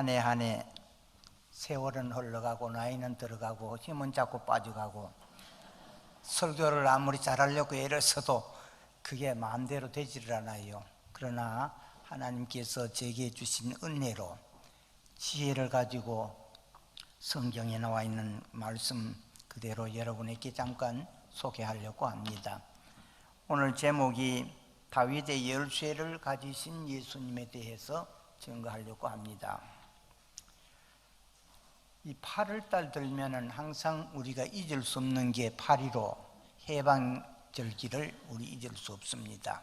한 해 한 해 세월은 흘러가고 나이는 들어가고 힘은 자꾸 빠져가고 설교를 아무리 잘하려고 애를 써도 그게 마음대로 되지를 않아요. 그러나 하나님께서 제게 주신 은혜로 지혜를 가지고 성경에 나와 있는 말씀 그대로 여러분에게 잠깐 소개하려고 합니다. 오늘 제목이 다윗의 열쇠를 가지신 예수님에 대해서 증거하려고 합니다. 이 8월달 들면은 항상 우리가 잊을 수 없는 게 8.15 해방절기를 우리 잊을 수 없습니다.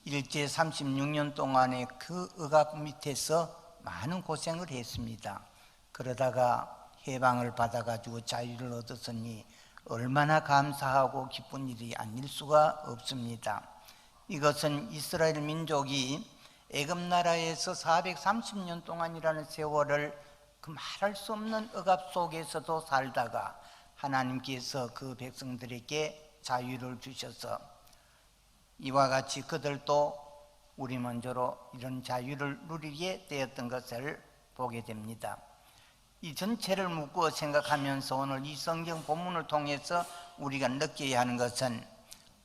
일제 36년 동안에 그 억압 밑에서 많은 고생을 했습니다. 그러다가 해방을 받아가지고 자유를 얻었으니 얼마나 감사하고 기쁜 일이 아닐 수가 없습니다. 이것은 이스라엘 민족이 애굽 나라에서 430년 동안이라는 세월을 그 말할 수 없는 억압 속에서도 살다가 하나님께서 그 백성들에게 자유를 주셔서 이와 같이 그들도 우리 먼저로 이런 자유를 누리게 되었던 것을 보게 됩니다. 이 전체를 묶어 생각하면서 오늘 이 성경 본문을 통해서 우리가 느껴야 하는 것은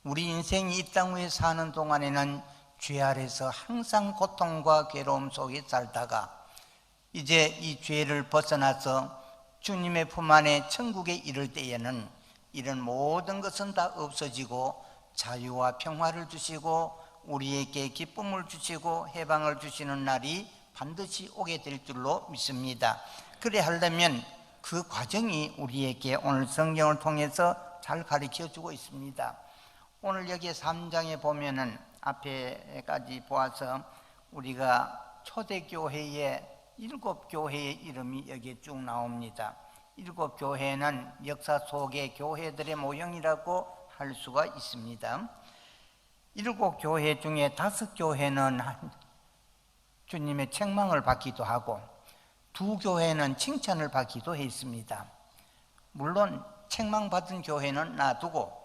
우리 인생이 이 땅 위에 사는 동안에는 죄 아래서 항상 고통과 괴로움 속에 살다가 이제 이 죄를 벗어나서 주님의 품 안에 천국에 이를 때에는 이런 모든 것은 다 없어지고 자유와 평화를 주시고 우리에게 기쁨을 주시고 해방을 주시는 날이 반드시 오게 될 줄로 믿습니다. 그래 하려면 그 과정이 우리에게 오늘 성경을 통해서 잘 가르쳐주고 있습니다. 오늘 여기 3장에 보면은 앞에까지 보아서 우리가 초대교회의 7교회의 이름이 여기에 쭉 나옵니다. 7교회는 역사 속의 교회들의 모형이라고 할 수가 있습니다. 7교회 중에 5교회는 주님의 책망을 받기도 하고 2교회는 칭찬을 받기도 했습니다. 물론 책망받은 교회는 놔두고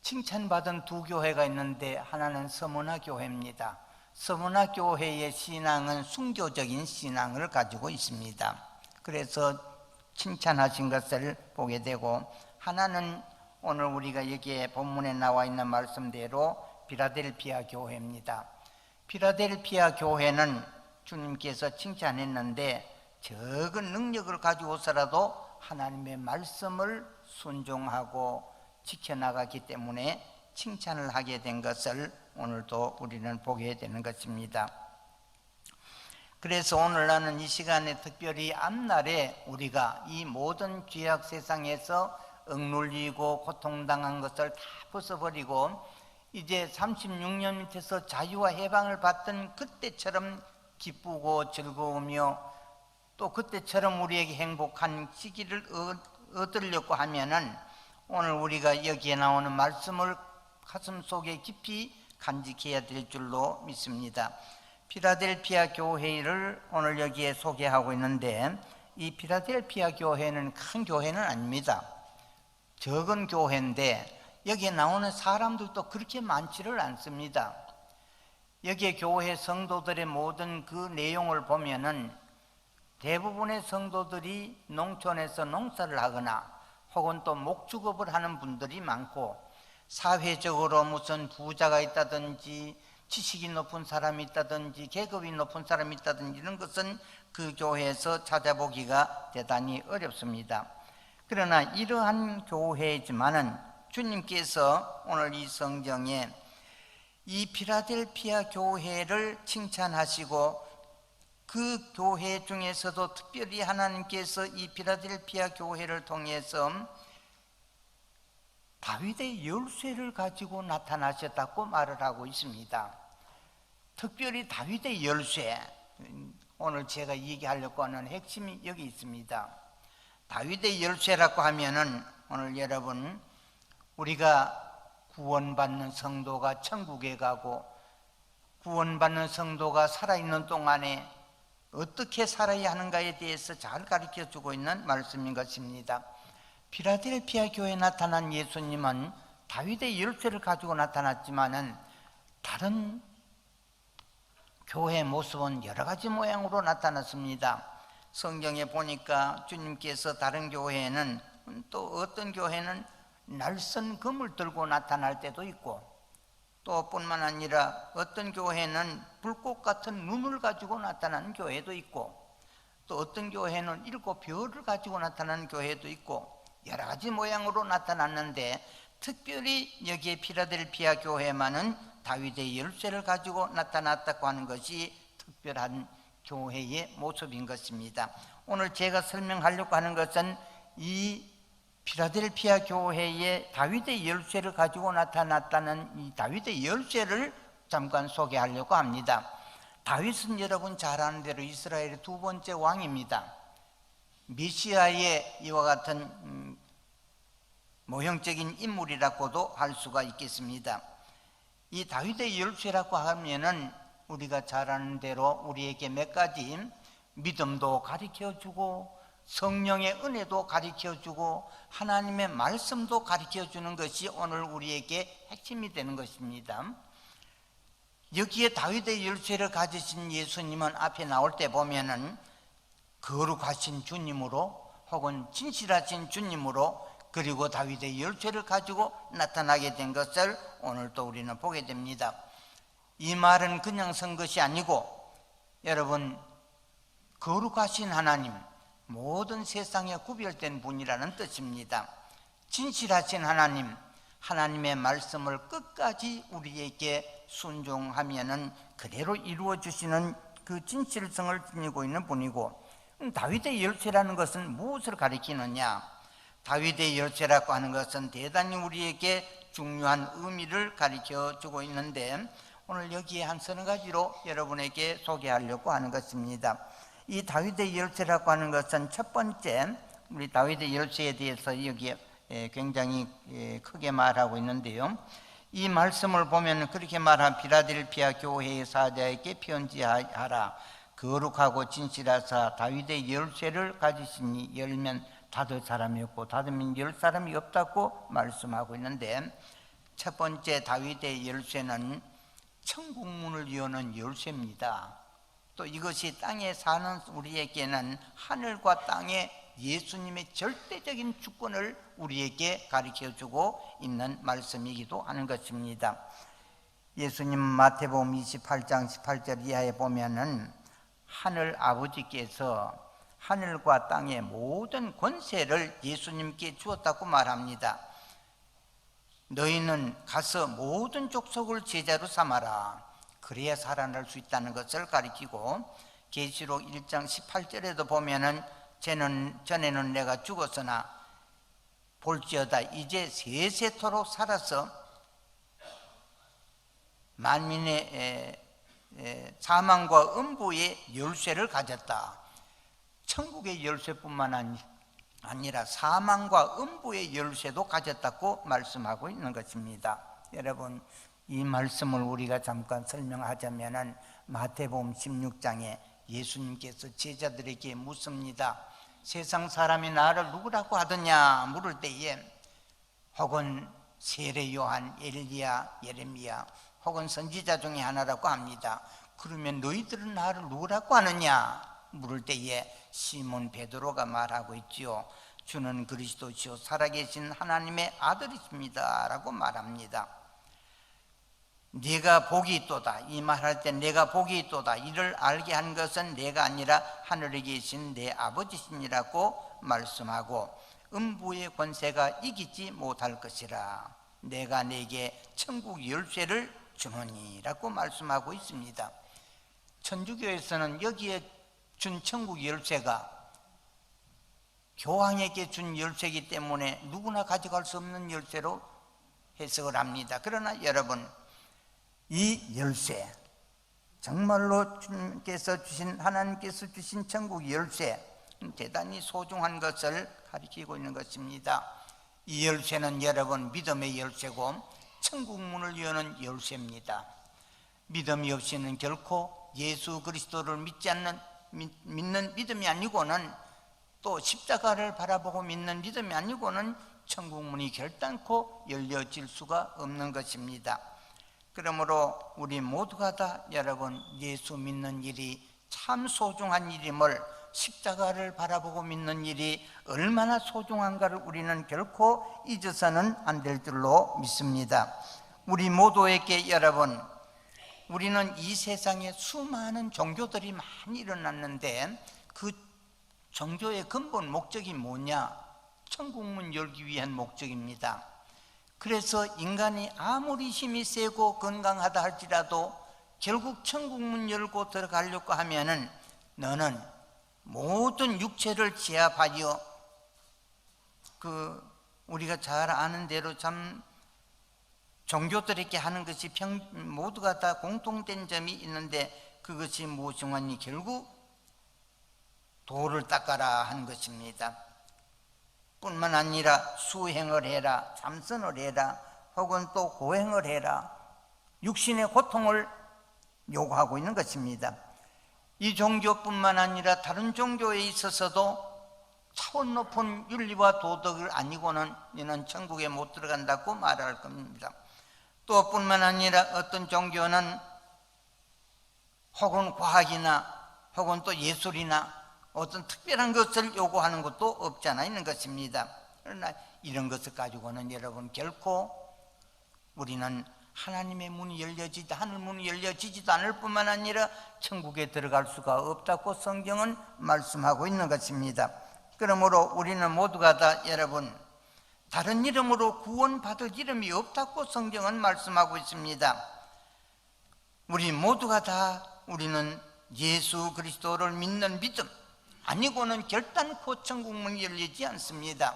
칭찬받은 2교회가 있는데 하나는 서문화 교회입니다. 서문화 교회의 신앙은 순교적인 신앙을 가지고 있습니다. 그래서 칭찬하신 것을 보게 되고 하나는 오늘 우리가 여기에 본문에 나와 있는 말씀대로 필라델피아 교회입니다. 필라델피아 교회는 주님께서 칭찬했는데 적은 능력을 가지고서라도 하나님의 말씀을 순종하고 지켜나가기 때문에 칭찬을 하게 된 것을 오늘도 우리는 보게 되는 것입니다. 그래서 오늘 나는 이 시간에 특별히 앞날에 우리가 이 모든 죄악 세상에서 억눌리고 고통당한 것을 다 벗어버리고 이제 36년 밑에서 자유와 해방을 받던 그때처럼 기쁘고 즐거우며 또 그때처럼 우리에게 행복한 시기를 얻으려고 하면은 오늘 우리가 여기에 나오는 말씀을 가슴속에 깊이 간직해야 될 줄로 믿습니다. 필라델피아 교회를 오늘 여기에 소개하고 있는데 이 필라델피아 교회는 큰 교회는 아닙니다. 적은 교회인데 여기에 나오는 사람들도 그렇게 많지를 않습니다. 여기에 교회 성도들의 모든 그 내용을 보면은 대부분의 성도들이 농촌에서 농사를 하거나 혹은 또 목축업을 하는 분들이 많고 사회적으로 무슨 부자가 있다든지 지식이 높은 사람이 있다든지 계급이 높은 사람이 있다든지 이런 것은 그 교회에서 찾아보기가 대단히 어렵습니다. 그러나 이러한 교회이지만은 주님께서 오늘 이 성경에 이 필라델피아 교회를 칭찬하시고 그 교회 중에서도 특별히 하나님께서 이 필라델피아 교회를 통해서 다윗의 열쇠를 가지고 나타나셨다고 말을 하고 있습니다. 특별히 다윗의 열쇠, 오늘 제가 얘기하려고 하는 핵심이 여기 있습니다. 다윗의 열쇠라고 하면은 오늘 여러분 우리가 구원받는 성도가 천국에 가고 구원받는 성도가 살아있는 동안에 어떻게 살아야 하는가에 대해서 잘 가르쳐주고 있는 말씀인 것입니다. 필라델피아 교회에 나타난 예수님은 다윗의 열쇠를 가지고 나타났지만은 다른 교회 모습은 여러 가지 모양으로 나타났습니다. 성경에 보니까 주님께서 다른 교회에는, 또 어떤 교회는 날선 검을 들고 나타날 때도 있고, 또 뿐만 아니라 어떤 교회는 불꽃 같은 눈을 가지고 나타나는 교회도 있고, 또 어떤 교회는 7 별을 가지고 나타나는 교회도 있고, 여러 가지 모양으로 나타났는데, 특별히 여기에 필라델피아 교회만은 다윗의 열쇠를 가지고 나타났다고 하는 것이 특별한 교회의 모습인 것입니다. 오늘 제가 설명하려고 하는 것은 이 필라델피아 교회의 다윗의 열쇠를 가지고 나타났다는 이 다윗의 열쇠를 잠깐 소개하려고 합니다. 다윗은 여러분 잘 아는 대로 이스라엘의 2번째 왕입니다. 메시아의 이와 같은 모형적인 인물이라고도 할 수가 있겠습니다. 이 다윗의 열쇠라고 하면은 우리가 잘 아는 대로 우리에게 몇 가지 믿음도 가르쳐주고, 성령의 은혜도 가르쳐주고, 하나님의 말씀도 가르쳐주는 것이 오늘 우리에게 핵심이 되는 것입니다. 여기에 다윗의 열쇠를 가지신 예수님은 앞에 나올 때 보면은 거룩하신 주님으로, 혹은 진실하신 주님으로, 그리고 다윗의 열쇠를 가지고 나타나게 된 것을 오늘 또 우리는 보게 됩니다. 이 말은 그냥 쓴 것이 아니고, 여러분, 거룩하신 하나님, 모든 세상에 구별된 분이라는 뜻입니다. 진실하신 하나님, 하나님의 말씀을 끝까지 우리에게 순종하면은 그대로 이루어 주시는 그 진실성을 지니고 있는 분이고, 다윗의 열쇠라는 것은 무엇을 가리키느냐? 다윗의 열쇠라고 하는 것은 대단히 우리에게 중요한 의미를 가르쳐 주고 있는데, 오늘 여기에 한 서너 가지로 여러분에게 소개하려고 하는 것입니다. 이 다윗의 열쇠라고 하는 것은 첫 번째, 우리 다윗의 열쇠에 대해서 여기에 굉장히 크게 말하고 있는데요, 이 말씀을 보면 그렇게 말한 필라델피아 교회의 사자에게 편지하라. 거룩하고 진실하사 다윗의 열쇠를 가지시니 열면 닫을 사람이 없고 닫으면 열 사람이 없다고 말씀하고 있는데, 첫 번째 다윗의 열쇠는 천국문을 여는 열쇠입니다. 또 이것이 땅에 사는 우리에게는 하늘과 땅의 예수님의 절대적인 주권을 우리에게 가르쳐주고 있는 말씀이기도 하는 것입니다. 예수님 마태복음 28장 18절 이하에 보면은 하늘 아버지께서 하늘과 땅의 모든 권세를 예수님께 주었다고 말합니다. 너희는 가서 모든 족속을 제자로 삼아라. 그래야 살아날 수 있다는 것을 가리키고, 계시록 1장 18절에도 보면은 전에는 내가 죽었으나 볼지어다 이제 세세토록 살아서 만민의 사망과 음부의 열쇠를 가졌다. 천국의 열쇠뿐만 아니라 사망과 음부의 열쇠도 가졌다고 말씀하고 있는 것입니다. 여러분, 이 말씀을 우리가 잠깐 설명하자면 마태복음 16장에 예수님께서 제자들에게 묻습니다. 세상 사람이 나를 누구라고 하더냐 물을 때에, 혹은 세례 요한, 엘리야, 예레미야, 혹은 선지자 중에 하나라고 합니다. 그러면 너희들은 나를 누구라고 하느냐 물을 때에 시몬 베드로가 말하고 있지요. 주는 그리스도시요 살아계신 하나님의 아들이십니다 라고 말합니다. 네가 복이 있도다, 이 말할 때 내가 복이 있도다, 이를 알게 한 것은 내가 아니라 하늘에 계신 내 아버지시니라고 말씀하고, 음부의 권세가 이기지 못할 것이라, 내가 내게 천국 열쇠를 주노니라고 말씀하고 있습니다. 천주교에서는 여기에 준 천국 열쇠가 교황에게 준 열쇠이기 때문에 누구나 가져갈 수 없는 열쇠로 해석을 합니다. 그러나 여러분, 이 열쇠, 정말로 주님께서 주신, 하나님께서 주신 천국 열쇠, 대단히 소중한 것을 가리키고 있는 것입니다. 이 열쇠는 여러분 믿음의 열쇠고 천국 문을 여는 열쇠입니다. 믿음이 없이는 결코 예수 그리스도를 믿는 믿음이 아니고는, 또 십자가를 바라보고 믿는 믿음이 아니고는 천국 문이 결단코 열려질 수가 없는 것입니다. 그러므로 우리 모두가 다 여러분 예수 믿는 일이 참 소중한 일임을, 십자가를 바라보고 믿는 일이 얼마나 소중한가를 우리는 결코 잊어서는 안 될 줄로 믿습니다. 우리 모두에게 여러분, 우리는 이 세상에 수많은 종교들이 많이 일어났는데 그 종교의 근본 목적이 뭐냐? 천국문 열기 위한 목적입니다. 그래서 인간이 아무리 힘이 세고 건강하다 할지라도 결국 천국문 열고 들어가려고 하면은 너는 모든 육체를 제압하여 우리가 잘 아는 대로 참 종교들에게 하는 것이 모두가 다 공통된 점이 있는데 그것이 무엇이냐니 결국 도를 닦아라 하는 것입니다. 뿐만 아니라 수행을 해라, 참선을 해라, 혹은 또 고행을 해라, 육신의 고통을 요구하고 있는 것입니다. 이 종교뿐만 아니라 다른 종교에 있어서도 차원 높은 윤리와 도덕을 아니고는 너는 천국에 못 들어간다고 말할 겁니다. 또 뿐만 아니라 어떤 종교는 혹은 과학이나 혹은 또 예술이나 어떤 특별한 것을 요구하는 것도 없잖아 있는 것입니다. 그러나 이런 것을 가지고는 여러분 결코 우리는 하나님의 문이 열려지지도, 하늘 문이 열려지지도 않을 뿐만 아니라 천국에 들어갈 수가 없다고 성경은 말씀하고 있는 것입니다. 그러므로 우리는 모두가 다 여러분 다른 이름으로 구원받을 이름이 없다고 성경은 말씀하고 있습니다. 우리 모두가 다 우리는 예수 그리스도를 믿는 믿음 아니고는 결단코 천국문이 열리지 않습니다.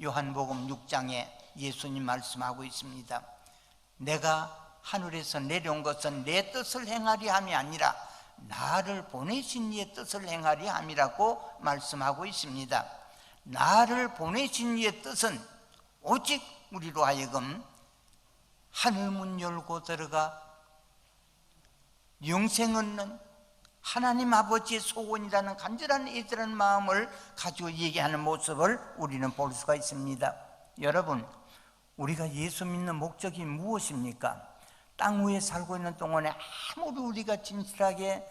요한복음 6장에 예수님 말씀하고 있습니다. 내가 하늘에서 내려온 것은 내 뜻을 행하리 함이 아니라 나를 보내신 이의 뜻을 행하리 함이라고 말씀하고 있습니다. 나를 보내신 이의 뜻은 오직 우리로 하여금 하늘문 열고 들어가 영생 얻는 하나님 아버지의 소원이라는 간절한 애절한 마음을 가지고 얘기하는 모습을 우리는 볼 수가 있습니다. 여러분, 우리가 예수 믿는 목적이 무엇입니까? 땅 위에 살고 있는 동안에 아무리 우리가 진실하게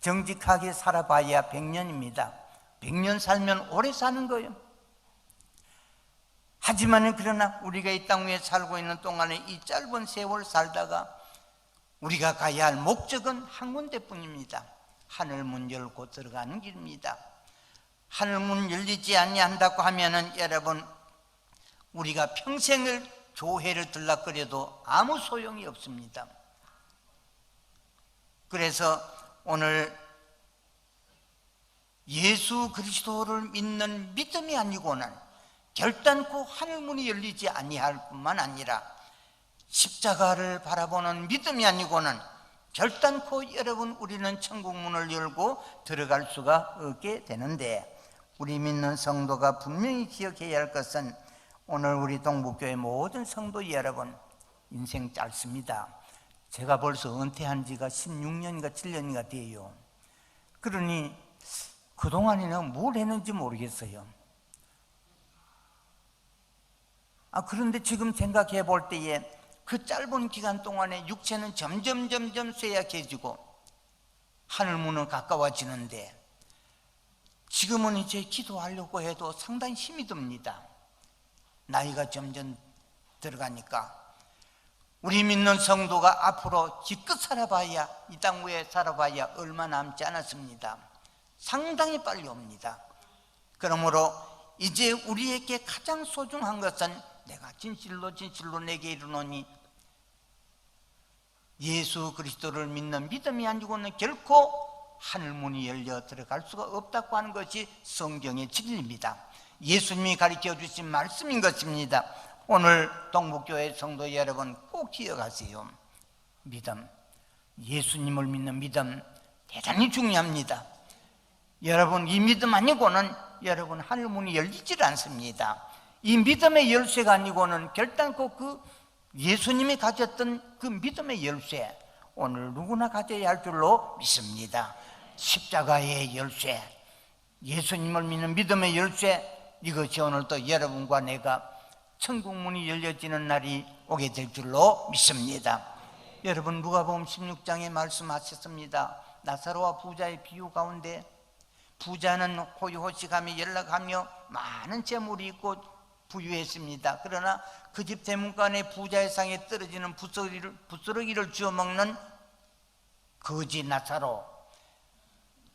정직하게 살아봐야 100년입니다. 100년 살면 오래 사는 거예요. 하지만 그러나 우리가 이 땅 위에 살고 있는 동안에 이 짧은 세월 살다가 우리가 가야 할 목적은 한 군데뿐입니다. 하늘문 열고 들어가는 길입니다. 하늘문 열리지 아니한다고 하면은 여러분 우리가 평생을 교회를 들락거려도 아무 소용이 없습니다. 그래서 오늘 예수 그리스도를 믿는 믿음이 아니고는 결단코 하늘문이 열리지 아니할 뿐만 아니라 십자가를 바라보는 믿음이 아니고는 결단코 여러분 우리는 천국문을 열고 들어갈 수가 없게 되는데, 우리 믿는 성도가 분명히 기억해야 할 것은 오늘 우리 동북교회 모든 성도 여러분 인생 짧습니다. 제가 벌써 은퇴한 지가 16년인가 7년인가 돼요. 그러니 그동안에는 뭘 했는지 모르겠어요. 그런데 지금 생각해 볼 때에 그 짧은 기간 동안에 육체는 점점 쇠약해지고 하늘문은 가까워지는데 지금은 이제 기도하려고 해도 상당히 힘이 듭니다. 나이가 점점 들어가니까 우리 믿는 성도가 앞으로 기껏 살아봐야 이 땅 위에 살아봐야 얼마 남지 않았습니다. 상당히 빨리 옵니다. 그러므로 이제 우리에게 가장 소중한 것은 내가 진실로 내게 이르노니 예수 그리스도를 믿는 믿음이 아니고는 결코 하늘문이 열려 들어갈 수가 없다고 하는 것이 성경의 진리입니다. 예수님이 가르쳐 주신 말씀인 것입니다. 오늘 동북교회 성도 여러분 꼭 기억하세요. 믿음, 예수님을 믿는 믿음 대단히 중요합니다. 여러분 이 믿음 아니고는 여러분 하늘문이 열리질 않습니다. 이 믿음의 열쇠가 아니고는 결단코 그 예수님이 가졌던 그 믿음의 열쇠 오늘 누구나 가져야 할 줄로 믿습니다. 십자가의 열쇠, 예수님을 믿는 믿음의 열쇠, 이것이 오늘 또 여러분과 내가 천국문이 열려지는 날이 오게 될 줄로 믿습니다. 여러분 누가복음 16장에 말씀하셨습니다. 나사로와 부자의 비유 가운데 부자는 호의호식하며 연락하며 많은 재물이 있고 부유했습니다. 그러나 그 집 대문간에 부자의 상에 떨어지는 부스러기를 주워먹는 거지 나사로,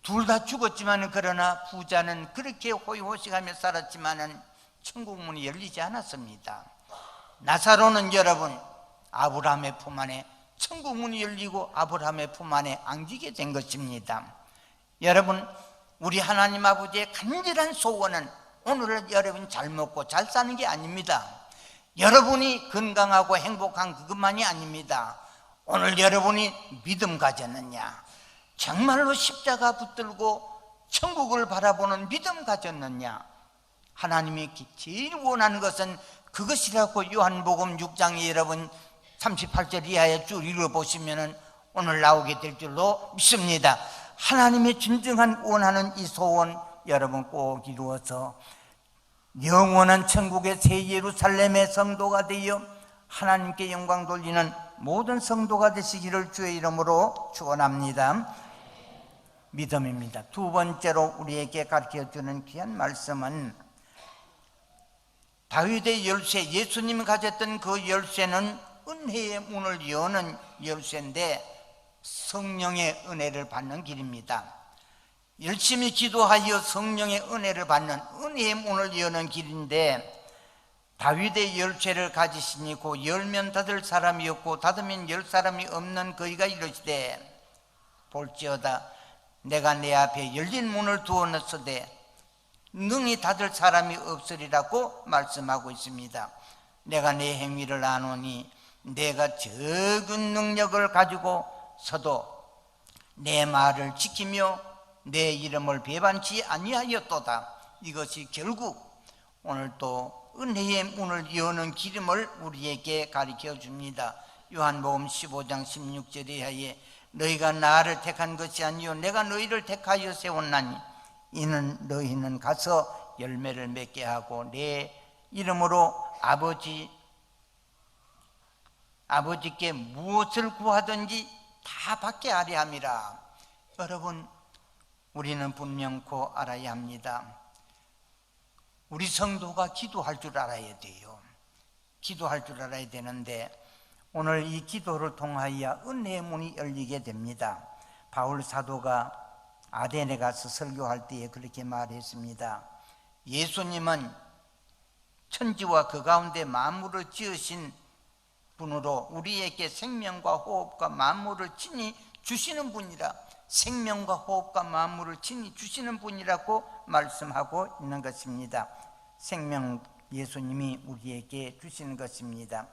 둘 다 죽었지만 그러나 부자는 그렇게 호의호식하며 살았지만 천국 문이 열리지 않았습니다. 나사로는 여러분 아브라함의 품 안에 천국 문이 열리고 아브라함의 품 안에 안기게 된 것입니다. 여러분 우리 하나님 아버지의 간절한 소원은 오늘 여러분 잘 먹고 잘 사는 게 아닙니다. 여러분이 건강하고 행복한 그것만이 아닙니다. 오늘 여러분이 믿음 가졌느냐, 정말로 십자가 붙들고 천국을 바라보는 믿음 가졌느냐, 하나님이 제일 원하는 것은 그것이라고 요한복음 6장에 여러분 38절 이하의 쭉 읽어보시면 오늘 나오게 될 줄로 믿습니다. 하나님의 진정한 원하는 이 소원 여러분 꼭 이루어서 영원한 천국의 새 예루살렘의 성도가 되어 하나님께 영광 돌리는 모든 성도가 되시기를 주의 이름으로 축원합니다. 믿음입니다. 두 번째로 우리에게 가르쳐주는 귀한 말씀은 다윗의 열쇠, 예수님이 가졌던 그 열쇠는 은혜의 문을 여는 열쇠인데 성령의 은혜를 받는 길입니다. 열심히 기도하여 성령의 은혜를 받는 은혜의 문을 여는 길인데, 다윗의 열쇠를 가지시니 곧 열면 닫을 사람이 없고 닫으면 열 사람이 없는 그이가 이르시되 볼지어다 내가 내 앞에 열린 문을 두어놨으되 능히 닫을 사람이 없으리라고 말씀하고 있습니다. 내가 내 행위를 아노니 내가 적은 능력을 가지고 서도 내 말을 지키며 내 이름을 배반치 아니하였도다. 이것이 결국 오늘 또 은혜의 문을 여는 기름을 우리에게 가르쳐 줍니다. 요한복음 15장 16절 이하에 너희가 나를 택한 것이 아니요 내가 너희를 택하여 세웠나니 이는 너희는 가서 열매를 맺게 하고 내 이름으로 아버지께 무엇을 구하든지 다 받게 하려 함이라. 여러분 우리는 분명코 알아야 합니다. 우리 성도가 기도할 줄 알아야 돼요. 기도할 줄 알아야 되는데 오늘 이 기도를 통하여 은혜의 문이 열리게 됩니다. 바울 사도가 아덴에 가서 설교할 때에 그렇게 말했습니다. 예수님은 천지와 그 가운데 만물을 지으신 분으로 우리에게 생명과 호흡과 만물을 친히 주시는 분이라, 생명과 호흡과 만물을 친히 주시는 분이라고 말씀하고 있는 것입니다. 생명 예수님이 우리에게 주시는 것입니다.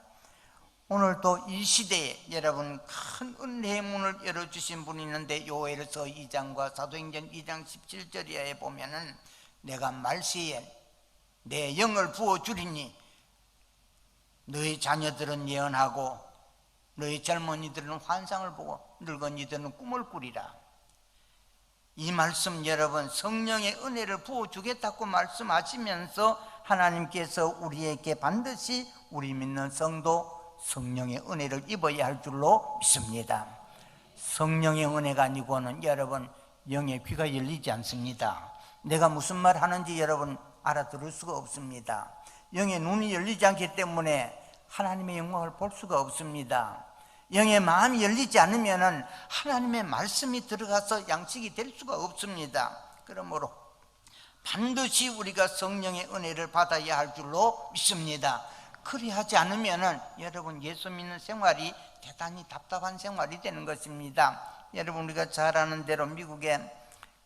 오늘도 이 시대에 여러분 큰 은혜의 문을 열어주신 분이 있는데 요엘서 2장과 사도행전 2장 17절 이하에 보면은 내가 말세에 내 영을 부어주리니 너희 자녀들은 예언하고 너희 젊은이들은 환상을 보고 늙은이들은 꿈을 꾸리라. 이 말씀 여러분 성령의 은혜를 부어주겠다고 말씀하시면서 하나님께서 우리에게 반드시 우리 믿는 성도 성령의 은혜를 입어야 할 줄로 믿습니다. 성령의 은혜가 아니고는 여러분 영의 귀가 열리지 않습니다. 내가 무슨 말 하는지 여러분 알아들을 수가 없습니다. 영의 눈이 열리지 않기 때문에 하나님의 영광을 볼 수가 없습니다. 영의 마음이 열리지 않으면 하나님의 말씀이 들어가서 양식이 될 수가 없습니다. 그러므로 반드시 우리가 성령의 은혜를 받아야 할 줄로 믿습니다. 그리하지 않으면 여러분 예수 믿는 생활이 대단히 답답한 생활이 되는 것입니다. 여러분 우리가 잘 아는 대로 미국의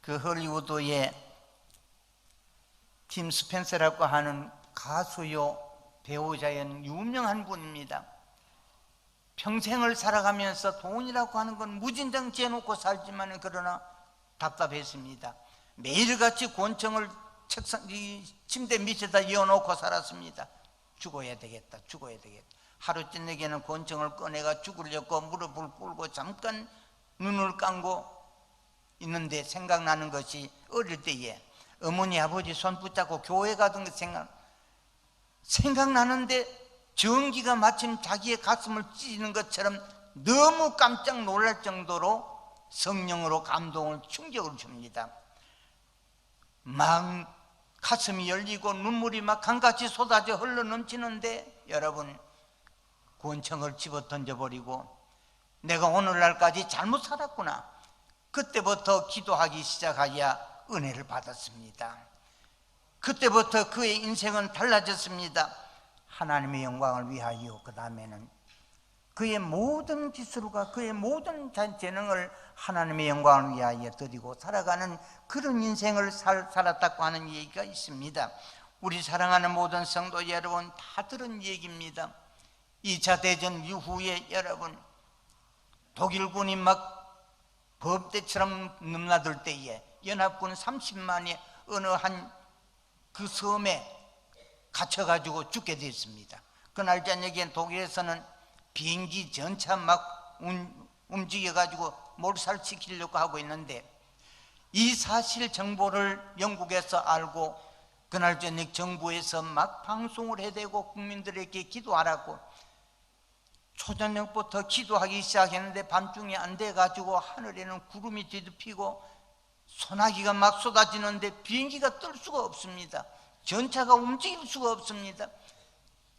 그 헐리우드의 팀 스펜서라고 하는 가수요 배우자인 유명한 분입니다. 평생을 살아가면서 돈이라고 하는 건 무진장 재놓고 살지만 그러나 답답했습니다. 매일같이 권총을 침대 밑에다 이어놓고 살았습니다. 죽어야 되겠다. 하루 저녁에는 권총을 꺼내가 죽으려고 무릎을 꿇고 잠깐 눈을 감고 있는데 생각나는 것이 어릴 때에 어머니 아버지 손 붙잡고 교회 가던 것 생각나는데 전기가 마침 자기의 가슴을 찢는 것처럼 너무 깜짝 놀랄 정도로 성령으로 감동을 충격을 줍니다. 막 가슴이 열리고 눈물이 막 강같이 쏟아져 흘러 넘치는데 여러분, 권총을 집어 던져버리고 내가 오늘날까지 잘못 살았구나, 그때부터 기도하기 시작하여 은혜를 받았습니다. 그때부터 그의 인생은 달라졌습니다. 하나님의 영광을 위하여 그 다음에는 그의 모든 기술과 그의 모든 재능을 하나님의 영광을 위하여 드리고 살아가는 그런 인생을 살았다고 하는 얘기가 있습니다. 우리 사랑하는 모든 성도 여러분, 다 들은 얘기입니다. 2차 대전 이후에 여러분, 독일군이 막 범대처럼 넘나들 때에 연합군 30만이 어느 한 그 섬에 갇혀가지고 죽게 됐습니다. 그날 저녁에 독일에서는 비행기 전차 막 움직여가지고 몰살시키려고 하고 있는데, 이 사실 정보를 영국에서 알고 그날 저녁 정부에서 막 방송을 해대고 국민들에게 기도하라고 초저녁부터 기도하기 시작했는데 밤중에 안 돼가지고 하늘에는 구름이 뒤덮이고 소나기가 막 쏟아지는데 비행기가 뜰 수가 없습니다. 전차가 움직일 수가 없습니다.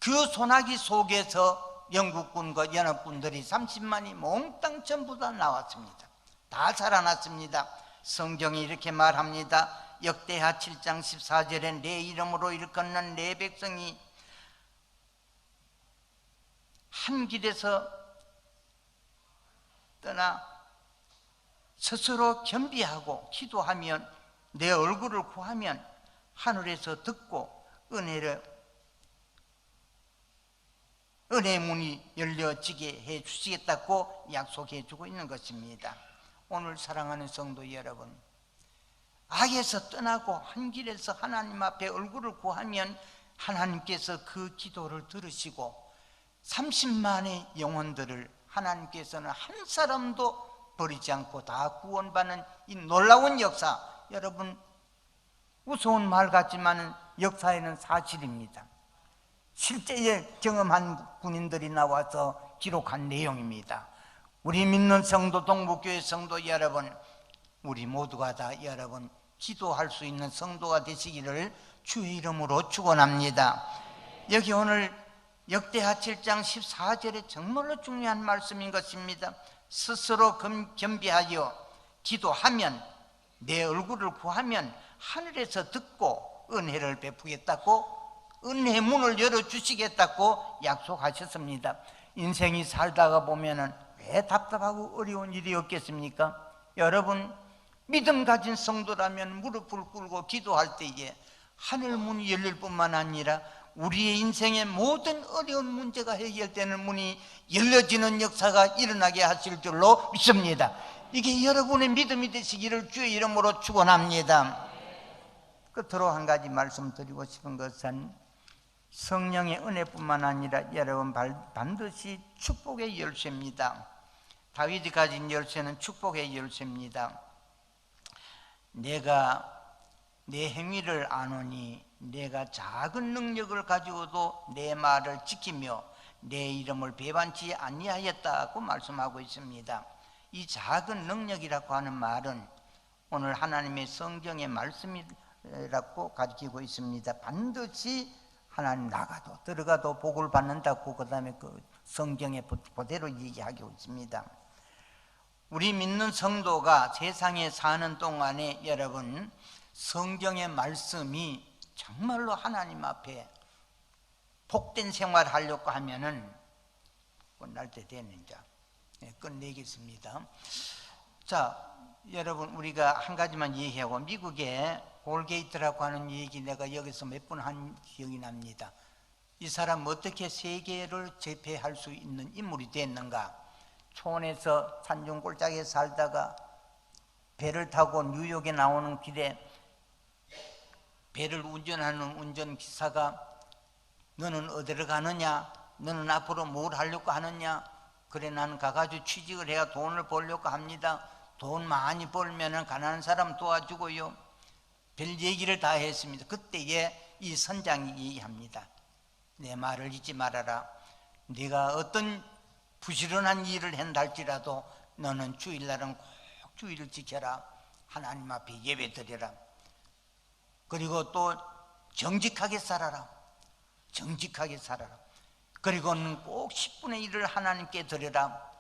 그 소나기 속에서 영국군과 연합군들이 30만이 몽땅 전부 다 나왔습니다. 다 살아났습니다. 성경이 이렇게 말합니다. 역대하 7장 14절에 내 이름으로 일컫는 내 백성이 한 길에서 떠나 스스로 겸비하고 기도하면, 내 얼굴을 구하면 하늘에서 듣고 은혜의 문이 열려지게 해 주시겠다고 약속해 주고 있는 것입니다. 오늘 사랑하는 성도 여러분, 악에서 떠나고 한 길에서 하나님 앞에 얼굴을 구하면 하나님께서 그 기도를 들으시고 30만의 영혼들을 하나님께서는 한 사람도 버리지 않고 다 구원받는 이 놀라운 역사, 여러분 무서운 말 같지만 역사에는 사실입니다. 실제 경험한 군인들이 나와서 기록한 내용입니다. 우리 믿는 성도, 동북교회 성도 여러분, 우리 모두가 다 여러분 기도할 수 있는 성도가 되시기를 주의 이름으로 축원합니다. 여기 오늘 역대하 7장 14절에 정말로 중요한 말씀인 것입니다. 스스로 겸비하여 기도하면, 내 얼굴을 구하면 하늘에서 듣고 은혜를 베푸겠다고, 은혜의 문을 열어주시겠다고 약속하셨습니다. 인생이 살다가 보면은 왜 답답하고 어려운 일이 없겠습니까? 여러분, 믿음 가진 성도라면 무릎을 꿇고 기도할 때에 하늘 문이 열릴 뿐만 아니라 우리의 인생의 모든 어려운 문제가 해결되는 문이 열려지는 역사가 일어나게 하실 줄로 믿습니다. 이게 여러분의 믿음이 되시기를 주의 이름으로 축원합니다. 끝으로 한 가지 말씀드리고 싶은 것은 성령의 은혜뿐만 아니라 여러분 반드시 축복의 열쇠입니다. 다윗이 가진 열쇠는 축복의 열쇠입니다. 내가 내 행위를 아노니 내가 작은 능력을 가지고도 내 말을 지키며 내 이름을 배반치 아니하였다고 말씀하고 있습니다. 이 작은 능력이라고 하는 말은 오늘 하나님의 성경의 말씀이라고 가르치고 있습니다. 반드시 하나님 나가도 들어가도 복을 받는다고 그 다음에 그 성경에 그대로 얘기하고 있습니다. 우리 믿는 성도가 세상에 사는 동안에 여러분 성경의 말씀이 정말로 하나님 앞에 복된 생활을 하려고 하면은 끝날 때 되는 자 끝내겠습니다. 자, 여러분 우리가 한 가지만 얘기하고, 미국의 골게이트라고 하는 얘기 내가 여기서 몇 번 한 기억이 납니다. 이 사람 어떻게 세계를 제패할 수 있는 인물이 됐는가? 촌에서 산중 골짜기에 살다가 배를 타고 뉴욕에 나오는 길에 배를 운전하는 운전기사가 너는 어디로 가느냐? 너는 앞으로 뭘 하려고 하느냐? 그래, 나는 가가지고 취직을 해야 돈을 벌려고 합니다. 돈 많이 벌면 가난한 사람 도와주고요. 별 얘기를 다 했습니다. 그때에 이 선장이 얘기합니다. 내 말을 잊지 말아라. 네가 어떤 부지런한 일을 한다 할지라도 너는 주일날은 꼭 주일을 지켜라. 하나님 앞에 예배 드려라. 그리고 또 정직하게 살아라. 정직하게 살아라. 그리고는 꼭 10분의 1을 하나님께 드려라.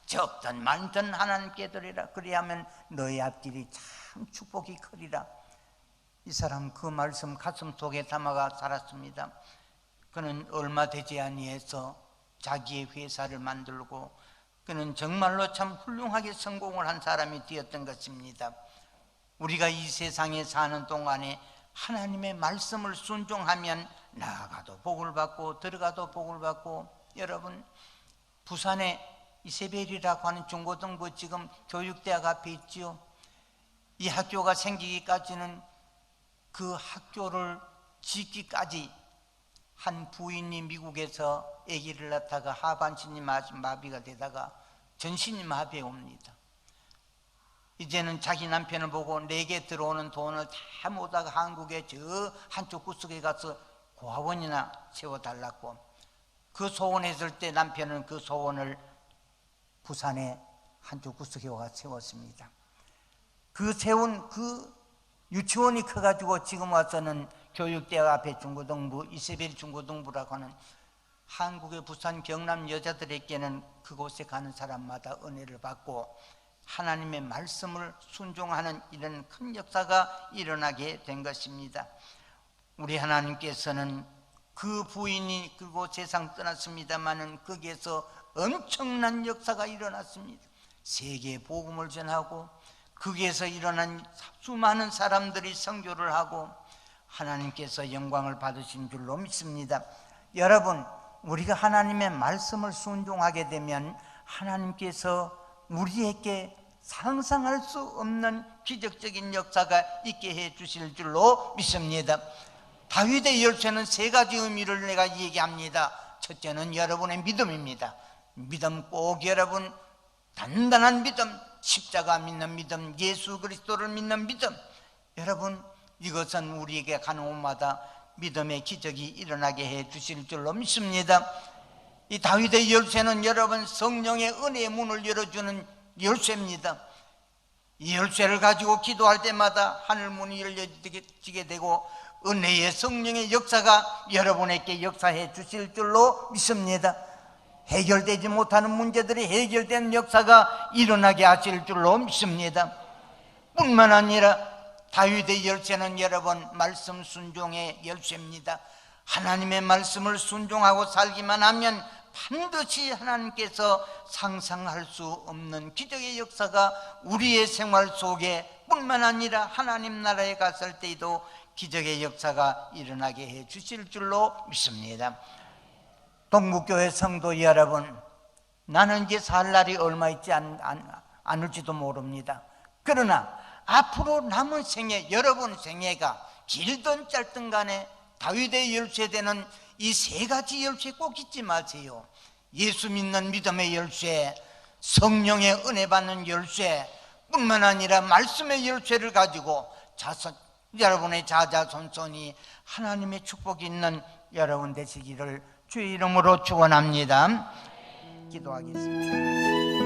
적든 많든 하나님께 드려라. 그리하면 너의 앞길이 참 축복이 크리라. 이 사람 그 말씀 가슴 속에 담아가 살았습니다. 그는 얼마 되지 아니해서 자기의 회사를 만들고 그는 정말로 참 훌륭하게 성공을 한 사람이 되었던 것입니다. 우리가 이 세상에 사는 동안에 하나님의 말씀을 순종하면 나가도 복을 받고 들어가도 복을 받고, 여러분 부산에 이세벨이라고 하는 중고등부 지금 교육대학 앞에 있지요. 이 학교가 생기기까지는 그 학교를 짓기까지 한 부인이 미국에서 아기를 낳다가 하반신이 마비가 되다가 전신이 마비해 옵니다. 이제는 자기 남편을 보고 내게 들어오는 돈을 다 모다가 한국의 저 한쪽 구석에 가서 고아원이나 세워달라고 그 소원했을 때 남편은 그 소원을 부산에 한쪽 구석에 와 세웠습니다. 그 세운 그 유치원이 커가지고 지금 와서는 교육대학 앞에 중고등부, 이세벨 중고등부라고 하는 한국의 부산 경남 여자들에게는 그곳에 가는 사람마다 은혜를 받고 하나님의 말씀을 순종하는 이런 큰 역사가 일어나게 된 것입니다. 우리 하나님께서는 그 부인이 그곳 세상 떠났습니다마는 거기에서 엄청난 역사가 일어났습니다. 세계에 복음을 전하고 거기에서 일어난 수많은 사람들이 선교를 하고 하나님께서 영광을 받으신 줄로 믿습니다. 여러분, 우리가 하나님의 말씀을 순종하게 되면 하나님께서 우리에게 상상할 수 없는 기적적인 역사가 있게 해 주실 줄로 믿습니다. 다윗의 열쇠는 세 가지 의미를 내가 얘기합니다. 첫째는 여러분의 믿음입니다. 믿음, 꼭 여러분 단단한 믿음, 십자가 믿는 믿음, 예수 그리스도를 믿는 믿음. 여러분, 이것은 우리에게 가는 곳마다 믿음의 기적이 일어나게 해 주실 줄로 믿습니다. 이 다윗의 열쇠는 여러분 성령의 은혜의 문을 열어주는 열쇠입니다. 이 열쇠를 가지고 기도할 때마다 하늘 문이 열려지게 되고 은혜의 성령의 역사가 여러분에게 역사해 주실 줄로 믿습니다. 해결되지 못하는 문제들이 해결된 역사가 일어나게 하실 줄로 믿습니다. 뿐만 아니라 다윗의 열쇠는 여러분 말씀 순종의 열쇠입니다. 하나님의 말씀을 순종하고 살기만 하면 반드시 하나님께서 상상할 수 없는 기적의 역사가 우리의 생활 속에 뿐만 아니라 하나님 나라에 갔을 때에도 기적의 역사가 일어나게 해 주실 줄로 믿습니다. 동국교회 성도 여러분, 나는 이제 살 날이 얼마 있지 않을지도 모릅니다. 그러나 앞으로 남은 생애, 여러분 생애가 길든 짧든 간에 다윗의 열쇠되는 이 세 가지 열쇠 꼭 잊지 마세요. 예수 믿는 믿음의 열쇠, 성령의 은혜 받는 열쇠 뿐만 아니라 말씀의 열쇠를 가지고 여러분의 자자손손이 하나님의 축복이 있는 여러분 되시기를 주의 이름으로 축원합니다. 기도하겠습니다.